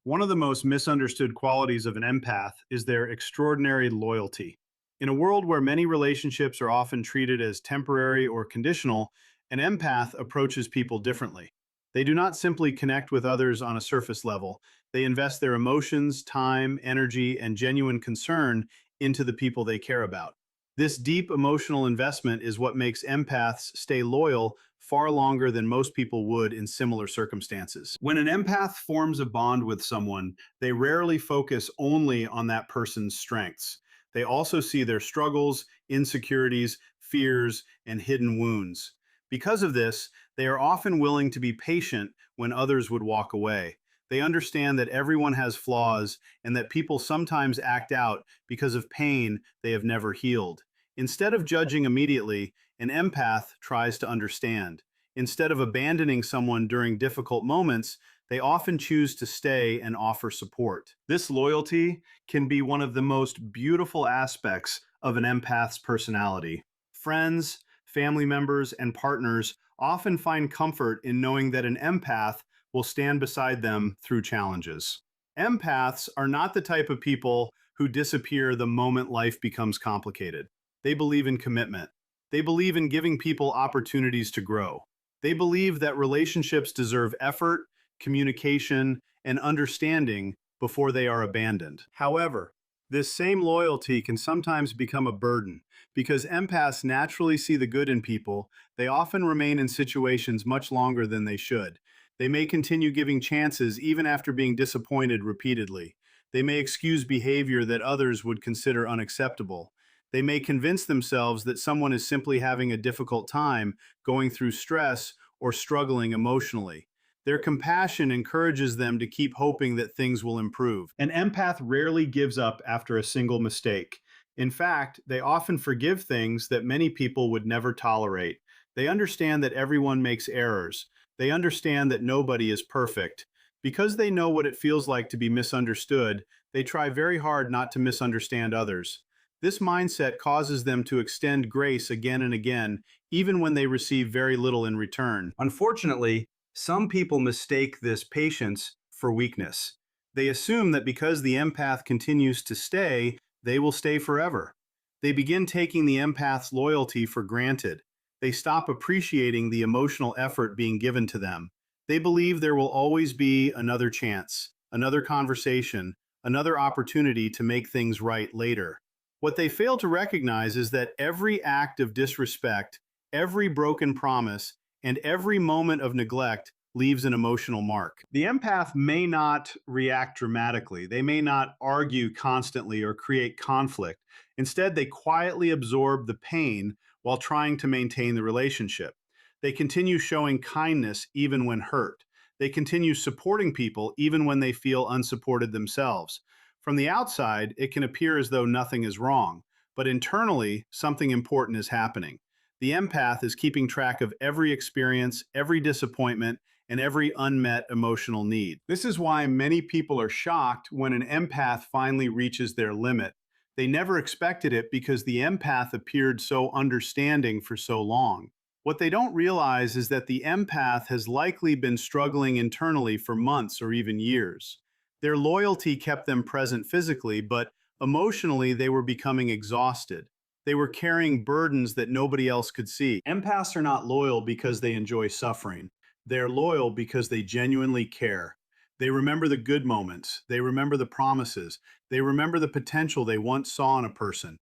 One of the most misunderstood qualities of an empath is their extraordinary loyalty. In a world where many relationships are often treated as temporary or conditional, an empath approaches people differently. They do not simply connect with others on a surface level, they invest their emotions, time, energy, and genuine concern into the people they care about. This deep emotional investment is what makes empaths stay loyal far longer than most people would in similar circumstances. When an empath forms a bond with someone, they rarely focus only on that person's strengths. They also see their struggles, insecurities, fears, and hidden wounds. Because of this, they are often willing to be patient when others would walk away. They understand that everyone has flaws and that people sometimes act out because of pain they have never healed. Instead of judging immediately, an empath tries to understand. Instead of abandoning someone during difficult moments, they often choose to stay and offer support. This loyalty can be one of the most beautiful aspects of an empath's personality. Friends, family members, and partners often find comfort in knowing that an empath will stand beside them through challenges. Empaths are not the type of people who disappear the moment life becomes complicated. They believe in commitment. They believe in giving people opportunities to grow. They believe that relationships deserve effort, communication, and understanding before they are abandoned. However, this same loyalty can sometimes become a burden. Because empaths naturally see the good in people, they often remain in situations much longer than they should. They may continue giving chances even after being disappointed repeatedly. They may excuse behavior that others would consider unacceptable. They may convince themselves that someone is simply having a difficult time, going through stress, or struggling emotionally. Their compassion encourages them to keep hoping that things will improve. An empath rarely gives up after a single mistake. In fact, they often forgive things that many people would never tolerate. They understand that everyone makes errors. They understand that nobody is perfect. Because they know what it feels like to be misunderstood, they try very hard not to misunderstand others. This mindset causes them to extend grace again and again, even when they receive very little in return. Unfortunately, some people mistake this patience for weakness. They assume that because the empath continues to stay, they will stay forever. They begin taking the empath's loyalty for granted. They stop appreciating the emotional effort being given to them. They believe there will always be another chance, another conversation, another opportunity to make things right later. What they fail to recognize is that every act of disrespect, every broken promise, and every moment of neglect leaves an emotional mark. The empath may not react dramatically. They may not argue constantly or create conflict. Instead, they quietly absorb the pain while trying to maintain the relationship. They continue showing kindness even when hurt. They continue supporting people even when they feel unsupported themselves. From the outside, it can appear as though nothing is wrong, but internally, something important is happening. The empath is keeping track of every experience, every disappointment, and every unmet emotional need. This is why many people are shocked when an empath finally reaches their limit. They never expected it because the empath appeared so understanding for so long. What they don't realize is that the empath has likely been struggling internally for months or even years. Their loyalty kept them present physically, but emotionally they were becoming exhausted. They were carrying burdens that nobody else could see. Empaths are not loyal because they enjoy suffering. They're loyal because they genuinely care. They remember the good moments. They remember the promises. They remember the potential they once saw in a person.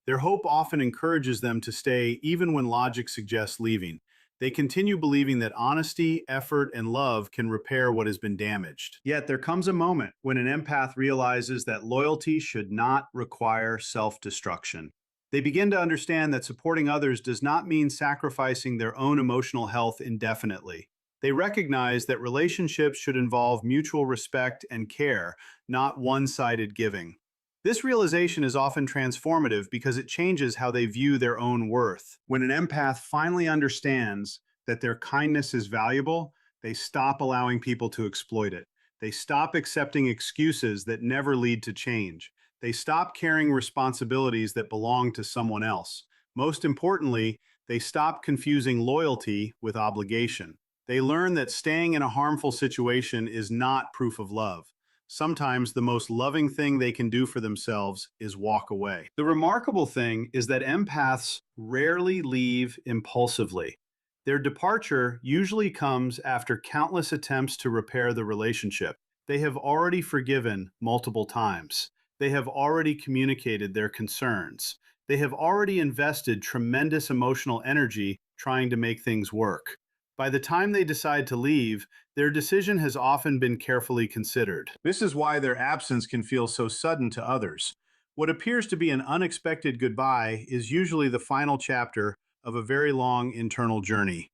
Their hope often encourages them to stay even when logic suggests leaving. They continue believing that honesty, effort, and love can repair what has been damaged. Yet there comes a moment when an empath realizes that loyalty should not require self-destruction. They begin to understand that supporting others does not mean sacrificing their own emotional health indefinitely. They recognize that relationships should involve mutual respect and care, not one-sided giving. This realization is often transformative because it changes how they view their own worth. When an empath finally understands that their kindness is valuable, they stop allowing people to exploit it. They stop accepting excuses that never lead to change. They stop carrying responsibilities that belong to someone else. Most importantly, they stop confusing loyalty with obligation. They learn that staying in a harmful situation is not proof of love. Sometimes the most loving thing they can do for themselves is walk away. The remarkable thing is that empaths rarely leave impulsively. Their departure usually comes after countless attempts to repair the relationship. They have already forgiven multiple times. They have already communicated their concerns. They have already invested tremendous emotional energy trying to make things work. By the time they decide to leave, their decision has often been carefully considered. This is why their absence can feel so sudden to others. What appears to be an unexpected goodbye is usually the final chapter of a very long internal journey.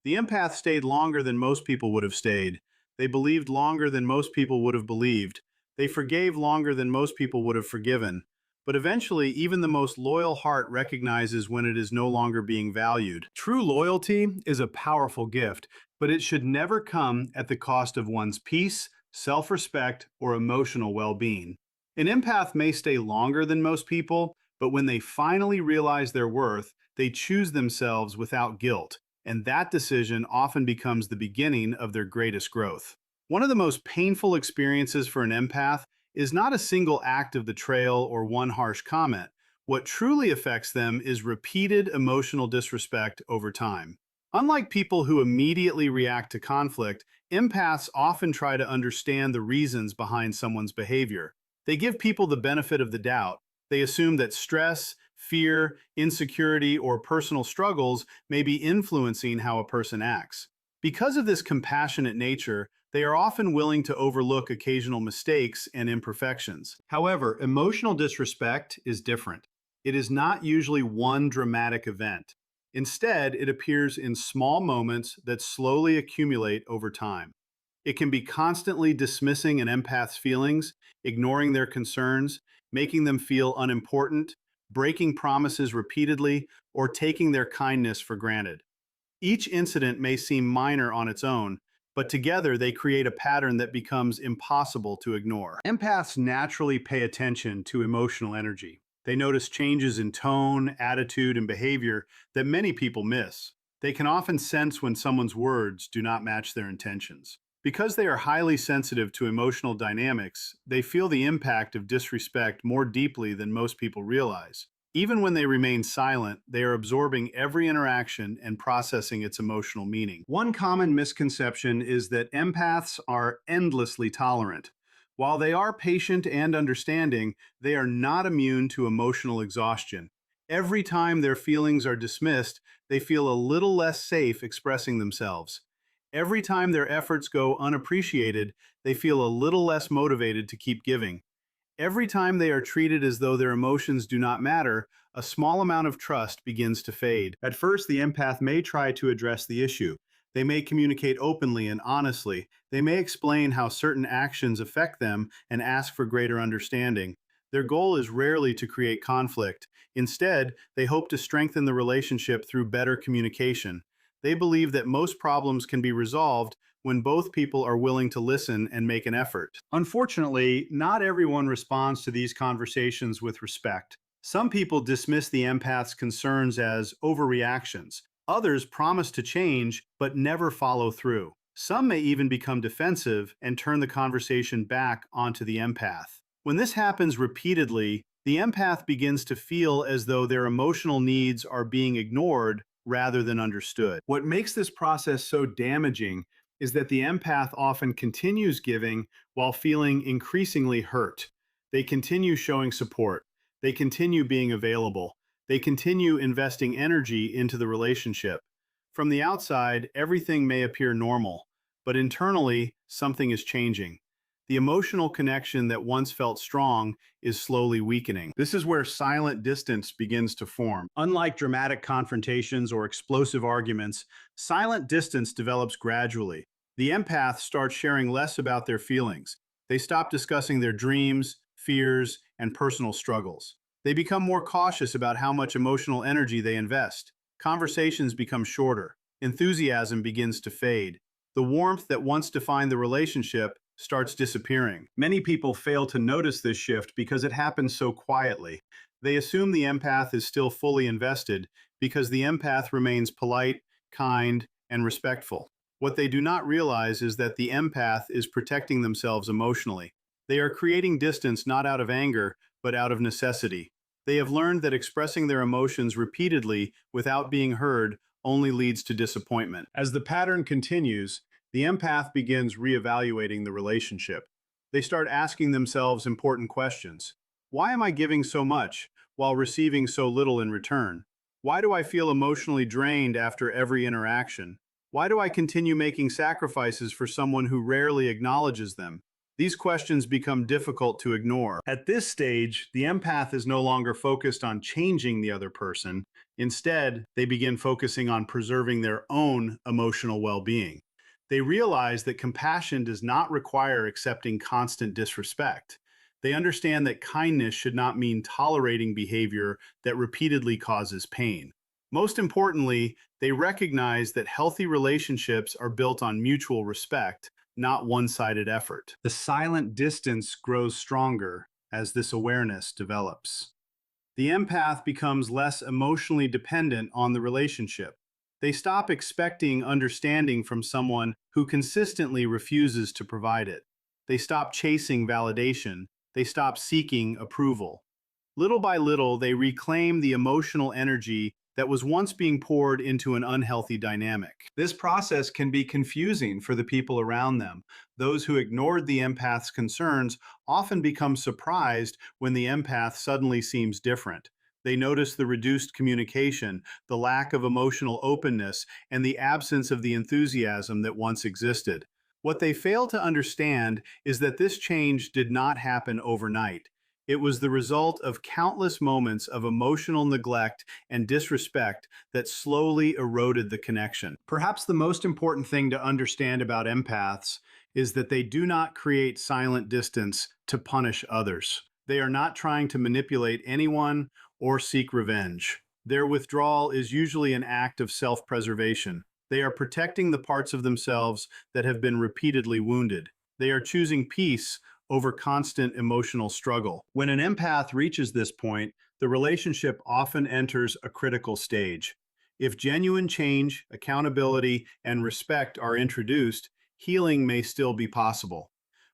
The empath stayed longer than most people would have stayed. They believed longer than most people would have believed. They forgave longer than most people would have forgiven. But eventually, even the most loyal heart recognizes when it is no longer being valued. True loyalty is a powerful gift, but it should never come at the cost of one's peace, self-respect, or emotional well-being. An empath may stay longer than most people, but when they finally realize their worth, they choose themselves without guilt, and that decision often becomes the beginning of their greatest growth. One of the most painful experiences for an empath is not a single act of betrayal or one harsh comment. What truly affects them is repeated emotional disrespect over time. Unlike people who immediately react to conflict, empaths often try to understand the reasons behind someone's behavior. They give people the benefit of the doubt. They assume that stress, fear, insecurity, or personal struggles may be influencing how a person acts. Because of this compassionate nature, they are often willing to overlook occasional mistakes and imperfections. However, emotional disrespect is different. It is not usually one dramatic event. Instead, it appears in small moments that slowly accumulate over time. It can be constantly dismissing an empath's feelings, ignoring their concerns, making them feel unimportant, breaking promises repeatedly, or taking their kindness for granted. Each incident may seem minor on its own, but together they create a pattern that becomes impossible to ignore. Empaths naturally pay attention to emotional energy. They notice changes in tone, attitude, and behavior that many people miss. They can often sense when someone's words do not match their intentions. Because they are highly sensitive to emotional dynamics, they feel the impact of disrespect more deeply than most people realize. Even when they remain silent, they are absorbing every interaction and processing its emotional meaning. One common misconception is that empaths are endlessly tolerant. While they are patient and understanding, they are not immune to emotional exhaustion. Every time their feelings are dismissed, they feel a little less safe expressing themselves. Every time their efforts go unappreciated, they feel a little less motivated to keep giving. Every time they are treated as though their emotions do not matter, a small amount of trust begins to fade. At first, the empath may try to address the issue. They may communicate openly and honestly. They may explain how certain actions affect them and ask for greater understanding. Their goal is rarely to create conflict. Instead, they hope to strengthen the relationship through better communication. They believe that most problems can be resolved when both people are willing to listen and make an effort. Unfortunately, not everyone responds to these conversations with respect. Some people dismiss the empath's concerns as overreactions. Others promise to change but never follow through. Some may even become defensive and turn the conversation back onto the empath. When this happens repeatedly, the empath begins to feel as though their emotional needs are being ignored rather than understood. What makes this process so damaging is that the empath often continues giving while feeling increasingly hurt. They continue showing support. They continue being available. They continue investing energy into the relationship. From the outside, everything may appear normal, but internally, something is changing. The emotional connection that once felt strong is slowly weakening. This is where silent distance begins to form. Unlike dramatic confrontations or explosive arguments, silent distance develops gradually. The empath starts sharing less about their feelings. They stop discussing their dreams, fears, and personal struggles. They become more cautious about how much emotional energy they invest. Conversations become shorter. Enthusiasm begins to fade. The warmth that once defined the relationship starts disappearing. Many people fail to notice this shift because it happens so quietly. They assume the empath is still fully invested because the empath remains polite, kind, and respectful. What they do not realize is that the empath is protecting themselves emotionally. They are creating distance not out of anger, but out of necessity. They have learned that expressing their emotions repeatedly without being heard only leads to disappointment. As the pattern continues, the empath begins reevaluating the relationship. They start asking themselves important questions. Why am I giving so much while receiving so little in return? Why do I feel emotionally drained after every interaction? Why do I continue making sacrifices for someone who rarely acknowledges them? These questions become difficult to ignore. At this stage, the empath is no longer focused on changing the other person. Instead, they begin focusing on preserving their own emotional well-being. They realize that compassion does not require accepting constant disrespect. They understand that kindness should not mean tolerating behavior that repeatedly causes pain. Most importantly, they recognize that healthy relationships are built on mutual respect, not one-sided effort. The silent distance grows stronger as this awareness develops. The empath becomes less emotionally dependent on the relationship. They stop expecting understanding from someone who consistently refuses to provide it. They stop chasing validation. They stop seeking approval. Little by little, they reclaim the emotional energy that was once being poured into an unhealthy dynamic. This process can be confusing for the people around them. Those who ignored the empath's concerns often become surprised when the empath suddenly seems different. They notice the reduced communication, the lack of emotional openness, and the absence of the enthusiasm that once existed. What they fail to understand is that this change did not happen overnight. It was the result of countless moments of emotional neglect and disrespect that slowly eroded the connection. Perhaps the most important thing to understand about empaths is that they do not create silent distance to punish others. They are not trying to manipulate anyone or seek revenge. Their withdrawal is usually an act of self-preservation. They are protecting the parts of themselves that have been repeatedly wounded. They are choosing peace over constant emotional struggle. When an empath reaches this point, the relationship often enters a critical stage. If genuine change, accountability, and respect are introduced, healing may still be possible.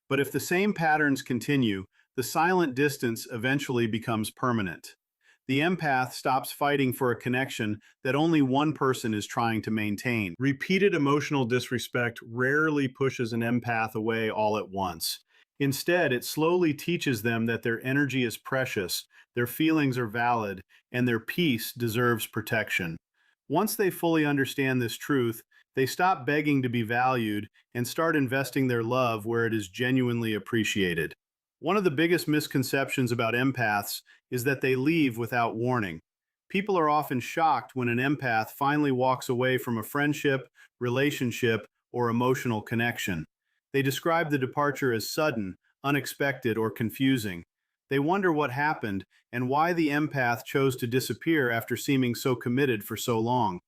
But if the same patterns continue, the silent distance eventually becomes permanent. The empath stops fighting for a connection that only one person is trying to maintain. Repeated emotional disrespect rarely pushes an empath away all at once. Instead, it slowly teaches them that their energy is precious, their feelings are valid, and their peace deserves protection. Once they fully understand this truth, they stop begging to be valued and start investing their love where it is genuinely appreciated. One of the biggest misconceptions about empaths is that they leave without warning. People are often shocked when an empath finally walks away from a friendship, relationship, or emotional connection. They describe the departure as sudden, unexpected, or confusing. They wonder what happened and why the empath chose to disappear after seeming so committed for so long.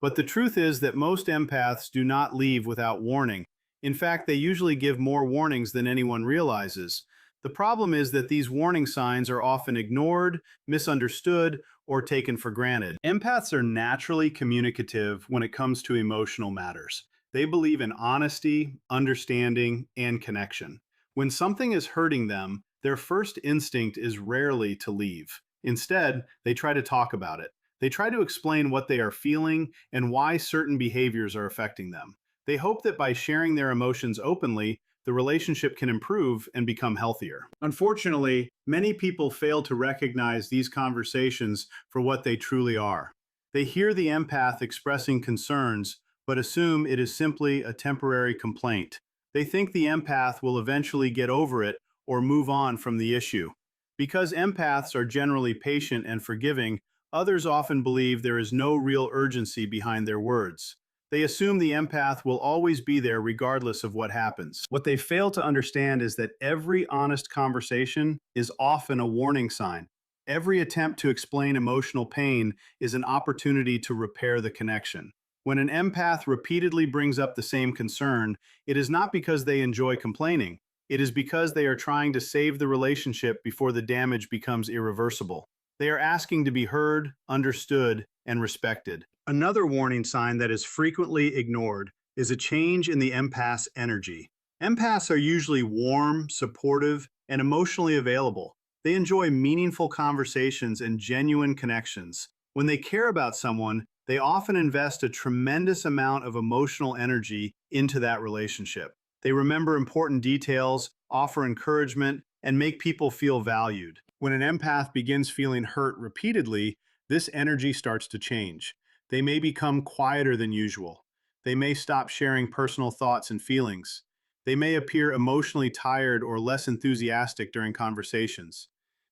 But the truth is that most empaths do not leave without warning. In fact, they usually give more warnings than anyone realizes. The problem is that these warning signs are often ignored, misunderstood, or taken for granted. Empaths are naturally communicative when it comes to emotional matters. They believe in honesty, understanding, and connection. When something is hurting them, their first instinct is rarely to leave. Instead, they try to talk about it. They try to explain what they are feeling and why certain behaviors are affecting them. They hope that by sharing their emotions openly, the relationship can improve and become healthier. Unfortunately, many people fail to recognize these conversations for what they truly are. They hear the empath expressing concerns, but assume it is simply a temporary complaint. They think the empath will eventually get over it or move on from the issue. Because empaths are generally patient and forgiving, others often believe there is no real urgency behind their words. They assume the empath will always be there regardless of what happens. What they fail to understand is that every honest conversation is often a warning sign. Every attempt to explain emotional pain is an opportunity to repair the connection. When an empath repeatedly brings up the same concern, it is not because they enjoy complaining. It is because they are trying to save the relationship before the damage becomes irreversible. They are asking to be heard, understood, and respected. Another warning sign that is frequently ignored is a change in the empath's energy. Empaths are usually warm, supportive, and emotionally available. They enjoy meaningful conversations and genuine connections. When they care about someone, they often invest a tremendous amount of emotional energy into that relationship. They remember important details, offer encouragement, and make people feel valued. When an empath begins feeling hurt repeatedly, this energy starts to change. They may become quieter than usual. They may stop sharing personal thoughts and feelings. They may appear emotionally tired or less enthusiastic during conversations.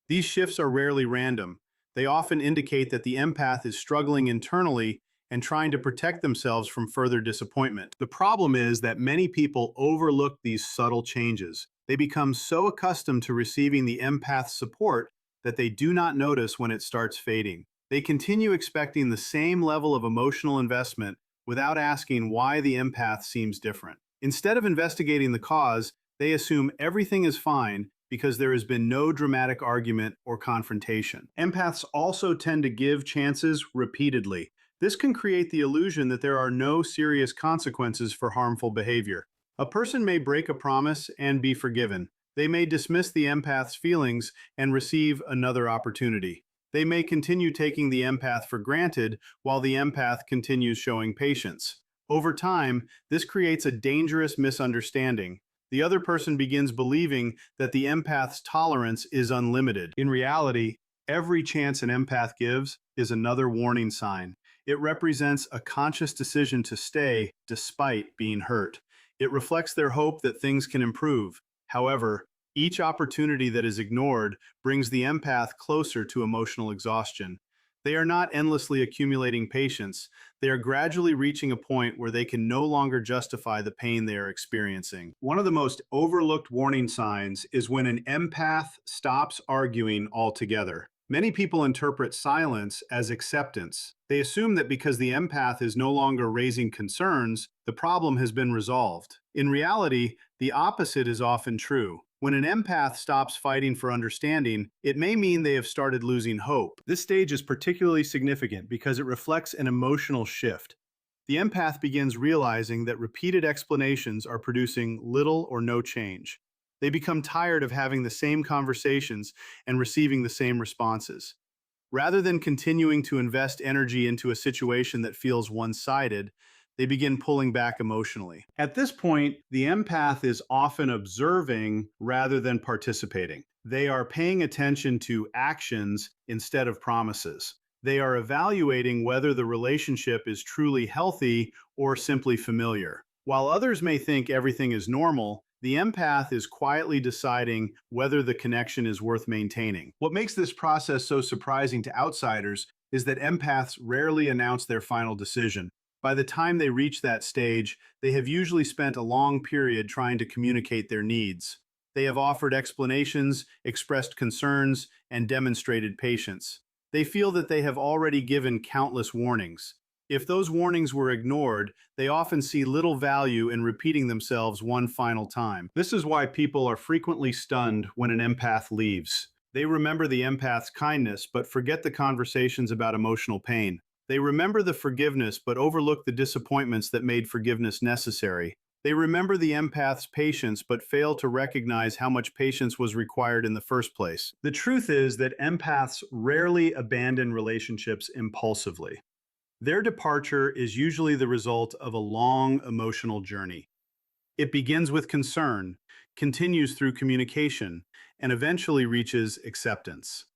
These shifts are rarely random. They often indicate that the empath is struggling internally and trying to protect themselves from further disappointment. The problem is that many people overlook these subtle changes. They become so accustomed to receiving the empath's support that they do not notice when it starts fading. They continue expecting the same level of emotional investment without asking why the empath seems different. Instead of investigating the cause, they assume everything is fine because there has been no dramatic argument or confrontation. Empaths also tend to give chances repeatedly. This can create the illusion that there are no serious consequences for harmful behavior. A person may break a promise and be forgiven. They may dismiss the empath's feelings and receive another opportunity. They may continue taking the empath for granted while the empath continues showing patience. Over time, this creates a dangerous misunderstanding. The other person begins believing that the empath's tolerance is unlimited. In reality, every chance an empath gives is another warning sign. It represents a conscious decision to stay despite being hurt. It reflects their hope that things can improve. However, each opportunity that is ignored brings the empath closer to emotional exhaustion. They are not endlessly accumulating patience. They are gradually reaching a point where they can no longer justify the pain they are experiencing. One of the most overlooked warning signs is when an empath stops arguing altogether. Many people interpret silence as acceptance. They assume that because the empath is no longer raising concerns, the problem has been resolved. In reality, the opposite is often true. When an empath stops fighting for understanding, it may mean they have started losing hope. This stage is particularly significant because it reflects an emotional shift. The empath begins realizing that repeated explanations are producing little or no change. They become tired of having the same conversations and receiving the same responses. Rather than continuing to invest energy into a situation that feels one-sided, they begin pulling back emotionally. At this point, the empath is often observing rather than participating. They are paying attention to actions instead of promises. They are evaluating whether the relationship is truly healthy or simply familiar. While others may think everything is normal, the empath is quietly deciding whether the connection is worth maintaining. What makes this process so surprising to outsiders is that empaths rarely announce their final decision. By the time they reach that stage, they have usually spent a long period trying to communicate their needs. They have offered explanations, expressed concerns, and demonstrated patience. They feel that they have already given countless warnings. If those warnings were ignored, they often see little value in repeating themselves one final time. This is why people are frequently stunned when an empath leaves. They remember the empath's kindness, but forget the conversations about emotional pain. They remember the forgiveness, but overlook the disappointments that made forgiveness necessary. They remember the empath's patience, but fail to recognize how much patience was required in the first place. The truth is that empaths rarely abandon relationships impulsively. Their departure is usually the result of a long emotional journey. It begins with concern, continues through communication, and eventually reaches acceptance.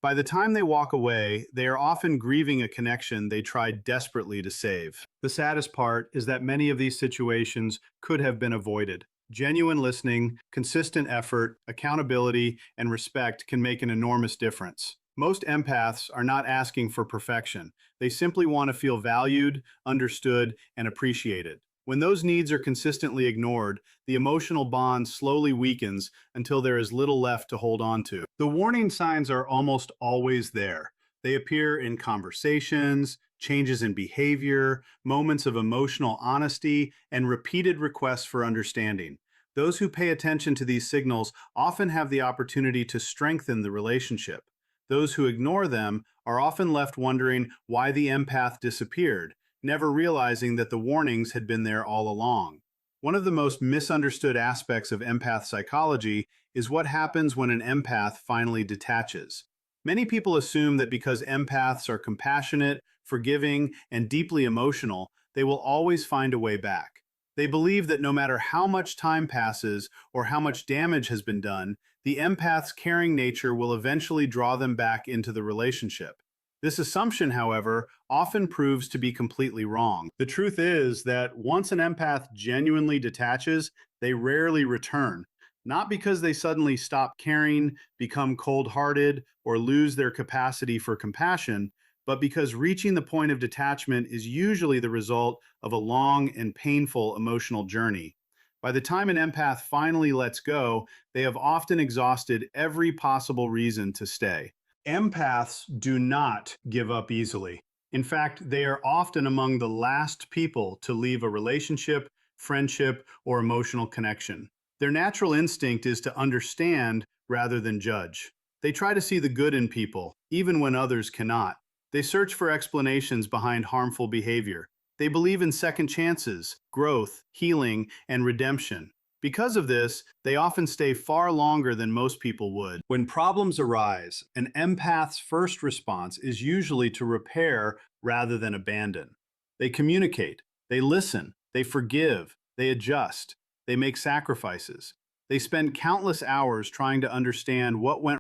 By the time they walk away, they are often grieving a connection they tried desperately to save. The saddest part is that many of these situations could have been avoided. Genuine listening, consistent effort, accountability, and respect can make an enormous difference. Most empaths are not asking for perfection. They simply want to feel valued, understood, and appreciated. When those needs are consistently ignored, the emotional bond slowly weakens until there is little left to hold on to. The warning signs are almost always there. They appear in conversations, changes in behavior, moments of emotional honesty, and repeated requests for understanding. Those who pay attention to these signals often have the opportunity to strengthen the relationship. Those who ignore them are often left wondering why the empath disappeared, never realizing that the warnings had been there all along. One of the most misunderstood aspects of empath psychology is what happens when an empath finally detaches. Many people assume that because empaths are compassionate, forgiving, and deeply emotional, they will always find a way back. They believe that no matter how much time passes or how much damage has been done, the empath's caring nature will eventually draw them back into the relationship. This assumption, however, often proves to be completely wrong. The truth is that once an empath genuinely detaches, they rarely return. Not because they suddenly stop caring, become cold hearted, or lose their capacity for compassion, but because reaching the point of detachment is usually the result of a long and painful emotional journey. By the time an empath finally lets go, they have often exhausted every possible reason to stay. Empaths do not give up easily. In fact, they are often among the last people to leave a relationship, friendship, or emotional connection. Their natural instinct is to understand rather than judge. They try to see the good in people, even when others cannot. They search for explanations behind harmful behavior. They believe in second chances, growth, healing, and redemption. Because of this, they often stay far longer than most people would. When problems arise, an empath's first response is usually to repair rather than abandon. They communicate, they listen, they forgive, they adjust, they make sacrifices. They spend countless hours trying to understand what went